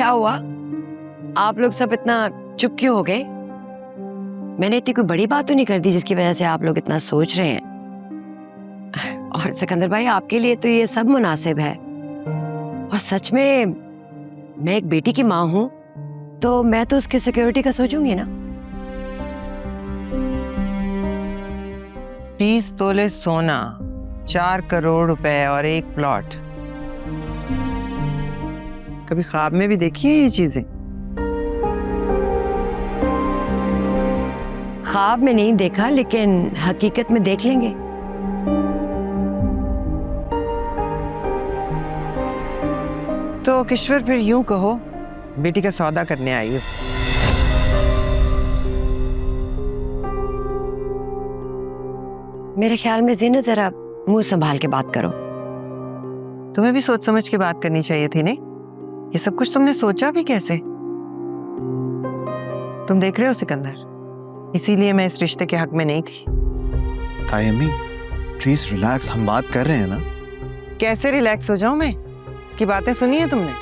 क्या हुआ? आप लोग सब इतना चुप क्यों हो गए? मैंने इतनी कोई बड़ी बात तो नहीं कर दी जिसकी वजह से आप लोग इतना सोच रहे हैं। और सिकंदर भाई, आपके लिए तो ये सब मुनासिब है। और सच में मैं एक बेटी की माँ हूं, तो मैं तो उसकी सिक्योरिटी का सोचूंगी ना। 30 तोले सोना, 4 करोड़ रुपए और एक प्लॉट। कभी ख्वाब में भी देखी है ये चीजें? ख्वाब में नहीं देखा, लेकिन हकीकत में देख लेंगे। तो किश्वर, फिर यूं कहो बेटी का सौदा करने आई हो। मेरे ख्याल में जीनत, जरा मुंह संभाल के बात करो। तुम्हें भी सोच समझ के बात करनी चाहिए थी नहीं? ये सब कुछ तुमने सोचा भी कैसे? तुम देख रहे हो सिकंदर, इसीलिए मैं इस रिश्ते के हक में नहीं थी। ताई अम्मी, प्लीज रिलैक्स, हम बात कर रहे हैं ना। कैसे रिलैक्स हो जाऊं मैं? इसकी बातें सुनी है तुमने?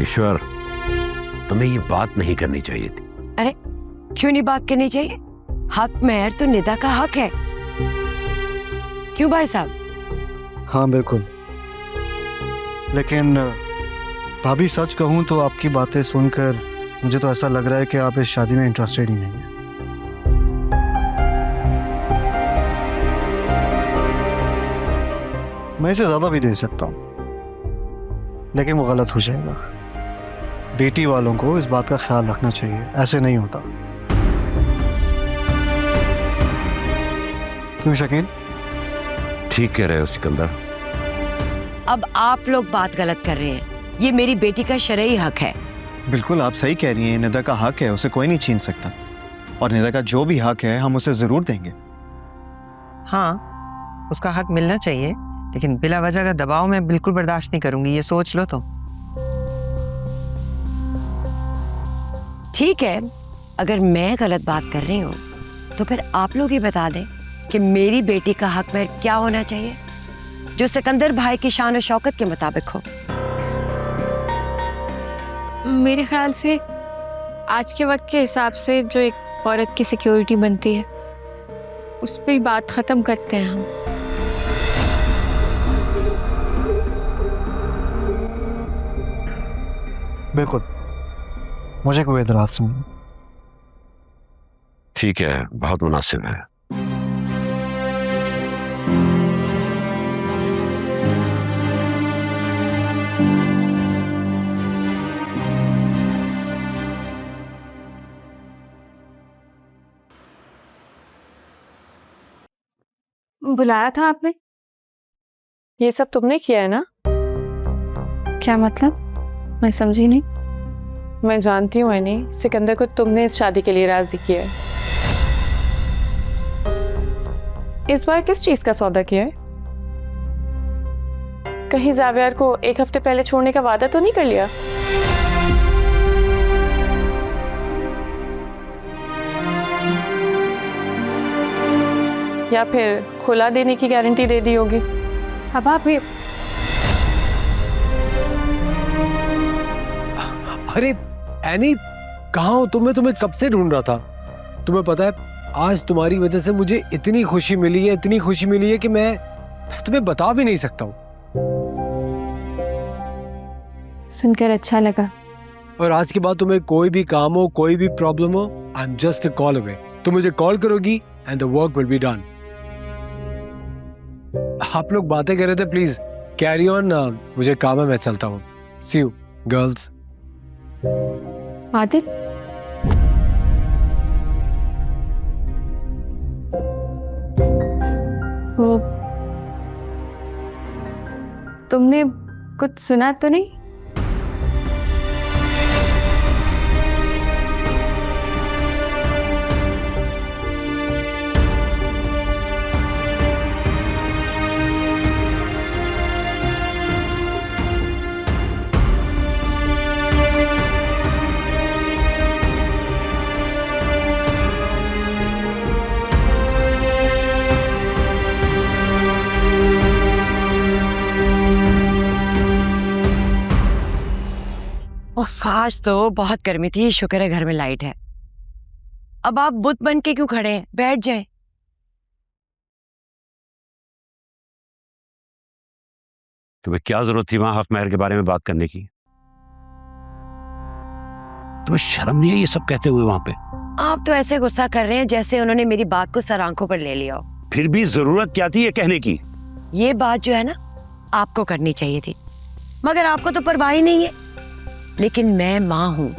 ईश्वर, तुम्हें ये बात नहीं करनी चाहिए थी। अरे क्यों नहीं बात करनी चाहिए? हक मेहर तो निदा का हक है। क्यों भाई साहब? हाँ बिल्कुल, लेकिन भाभी सच कहूँ तो आपकी बातें सुनकर मुझे तो ऐसा लग रहा है कि आप इस शादी में इंटरेस्टेड ही नहीं है। मैं इसे ज्यादा भी दे सकता हूँ, लेकिन वो गलत हो जाएगा। बेटी वालों को इस बात का ख्याल रखना चाहिए, ऐसे नहीं होता। क्यों शकील? ठीक कह रहे हो सिकंदर। अब आप लोग बात गलत कर रहे हैं। ये मेरी बेटी का शरई हक है। बिल्कुल आप सही कह रही हैं, निदा का हक है, उसे कोई नहीं छीन सकता। और निदा का जो भी हक है हम उसे जरूर देंगे। हाँ, उसका हक मिलना चाहिए, लेकिन बिला वजह का दबाव मैं बिल्कुल बर्दाश्त नहीं करूंगी। ये सोच लो तुम। ठीक है, अगर मैं गलत बात कर रही हूँ तो फिर आप लोग ही बता दें कि मेरी बेटी का हक में क्या होना चाहिए, जो सिकंदर भाई की शान और शौकत के मुताबिक हो। मेरे ख्याल से आज के वक्त के हिसाब से जो एक औरत की सिक्योरिटी बनती है, उस पर ही बात खत्म करते हैं हम। बिल्कुल, मुझे कोई एतराज नहीं। ठीक है, बहुत मुनासिब है। बुलाया था आपने? ये सब तुमने किया है ना? क्या मतलब? मैं समझी नहीं। मैं जानती हूँ एनी, सिकंदर को तुमने इस शादी के लिए राजी किया है। इस बार किस चीज का सौदा किया है? कहीं जावियार को 1 हफ्ते पहले छोड़ने का वादा तो नहीं कर लिया? या फिर खुला देने की गारंटी दे दी होगी? अब आप ये अरे एनी, कहाँ हो? तुम्हें कब से ढूंढ रहा था। तुम्हें पता है, आज तुम्हारी वजह से मुझे इतनी खुशी मिली है कि मैं तुम्हें बता भी नहीं सकता हूँ। सुनकर अच्छा लगा। और आज के बाद तुम्हें कोई भी काम हो, कोई भी प्रॉब्लम हो, I am just a call away. तुम मुझे कॉल करोगी and the work will be done. आप लोग बातें कर रहे थे, प्लीज कैरी ऑन। मुझे काम है, मैं चलता हूँ। सी यू गर्ल्स। आदिल, वो तुमने कुछ सुना तो नहीं? आज तो बहुत गर्मी थी, शुक्र है घर में लाइट है। अब आप बुत बन के क्यों खड़े हैं? बैठ जाएं। तुम्हें क्या जरूरत थी वहां हक महर के बारे में बात करने की? तुम्हें शर्म नहीं है ये सब कहते हुए वहां पे? आप तो ऐसे गुस्सा कर रहे हैं जैसे उन्होंने मेरी बात को सर आंखों पर ले लिया हो। फिर भी जरूरत क्या थी ये कहने की? ये बात जो है ना, आपको करनी चाहिए थी, मगर आपको तो परवाह ही नहीं है। लेकिन मैं माँ हूं,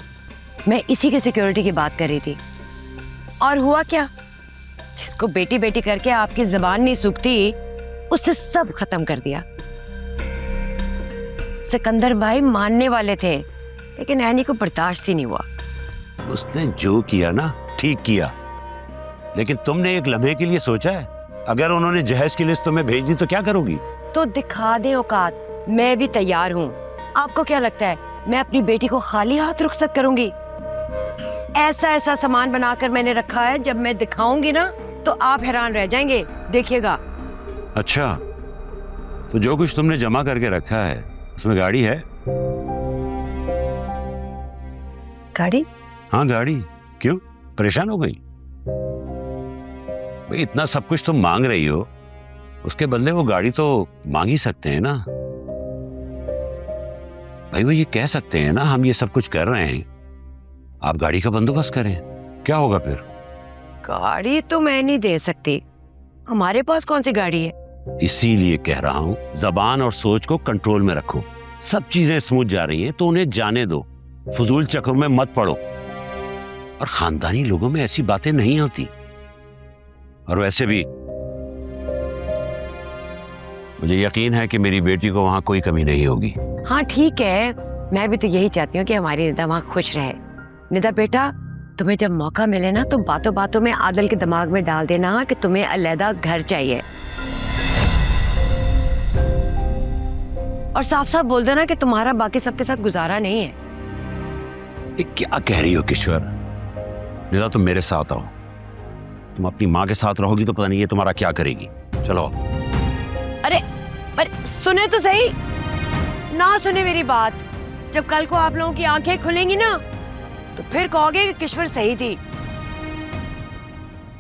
मैं इसी की सिक्योरिटी की बात कर रही थी। और हुआ क्या? जिसको बेटी बेटी करके आपकी जुबान नहीं सूखती, उससे सब खत्म कर दिया। सिकंदर भाई मानने वाले थे, लेकिन ऐनी को बर्दाश्त ही नहीं हुआ। उसने जो किया ना ठीक किया, लेकिन तुमने एक लम्हे के लिए सोचा है? अगर उन्होंने जहेज की लिस्ट तुम्हें भेज दी तो क्या करोगी? तो दिखा दे औकात, मैं भी तैयार हूँ। आपको क्या लगता है मैं अपनी बेटी को खाली हाथ रुखसत करूंगी? ऐसा ऐसा सामान बनाकर मैंने रखा है, जब मैं दिखाऊंगी ना तो आप हैरान रह जाएंगे, देखिएगा। अच्छा, तो जो कुछ तुमने जमा करके रखा है उसमें गाड़ी है? गाड़ी? हाँ गाड़ी। क्यों, परेशान हो गई? भाई इतना सब कुछ तुम मांग रही हो, उसके बदले वो गाड़ी तो मांग ही सकते हैं ना। भाई वो ये कह सकते हैं ना हम ये सब कुछ कर रहे हैं, आप गाड़ी का बंदोबस्त करें। क्या होगा फिर? गाड़ी तो मैं नहीं दे सकती, हमारे पास कौन सी गाड़ी है। इसीलिए कह रहा हूं जबान और सोच को कंट्रोल में रखो। सब चीजें स्मूथ जा रही हैं तो उन्हें जाने दो, फजूल चक्कर में मत पड़ो। और खानदानी लोगों में ऐसी बातें नहीं होती। और वैसे भी मुझे यकीन है कि मेरी बेटी को वहां कोई कमी नहीं होगी। हाँ ठीक है, मैं भी तो यही चाहती हूँ कि हमारी निदा वहाँ खुश रहे। निदा बेटा, तुम्हें जब मौका मिले ना तो बातों बातों में आदल के दिमाग में डाल देना कि तुम्हें अलग घर चाहिए, और साफ साफ बोल देना कि तुम्हारा बाकी सबके साथ गुजारा नहीं है। ये क्या कह रही हो किश्वर? निदा तुम मेरे साथ आओ। तुम अपनी माँ के साथ रहोगी तो पता नहीं ये तुम्हारा क्या करेगी। चलो। अरे अरे सुने तो सही, ना सुने मेरी बात। जब कल को आप लोगों की आंखें खुलेंगी ना तो फिर कहोगे कि किश्वर सही थी।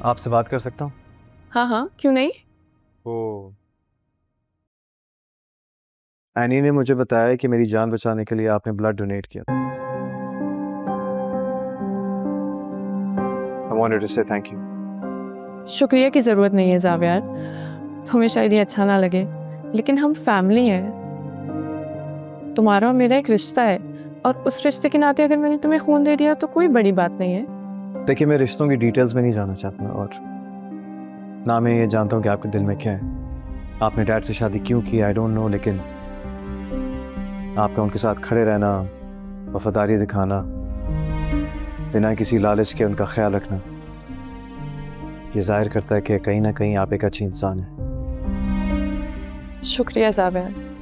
आपसे बात कर सकता हूँ? हाँ हाँ, क्यों नहीं? वो एनी ने मुझे बताया कि मेरी जान बचाने के लिए आपने ब्लड डोनेट किया। I wanted to say thank you. शुक्रिया की ज़रूरत नहीं है जावियार, तुम्हें शायद ये अच्छा ना लगे, लेकिन हम फैमिली हैं। तुम्हारा और मेरा एक रिश्ता है, और उस रिश्ते के नाते अगर मैंने तुम्हें खून दे दिया तो कोई बड़ी बात नहीं है। देखिए, मैं रिश्तों की डिटेल्स में नहीं जानना चाहता, और ना मैं ये जानता हूँ कि आपके दिल में क्या है। आपने डैड से शादी क्यों की, आई डोंट नो, लेकिन आपका उनके साथ खड़े रहना, वफादारी दिखाना, बिना किसी लालच के उनका ख्याल रखना, ये जाहिर करता है कि कहीं ना कहीं आप एक अच्छी इंसान हैं। शुक्रिया जावियार।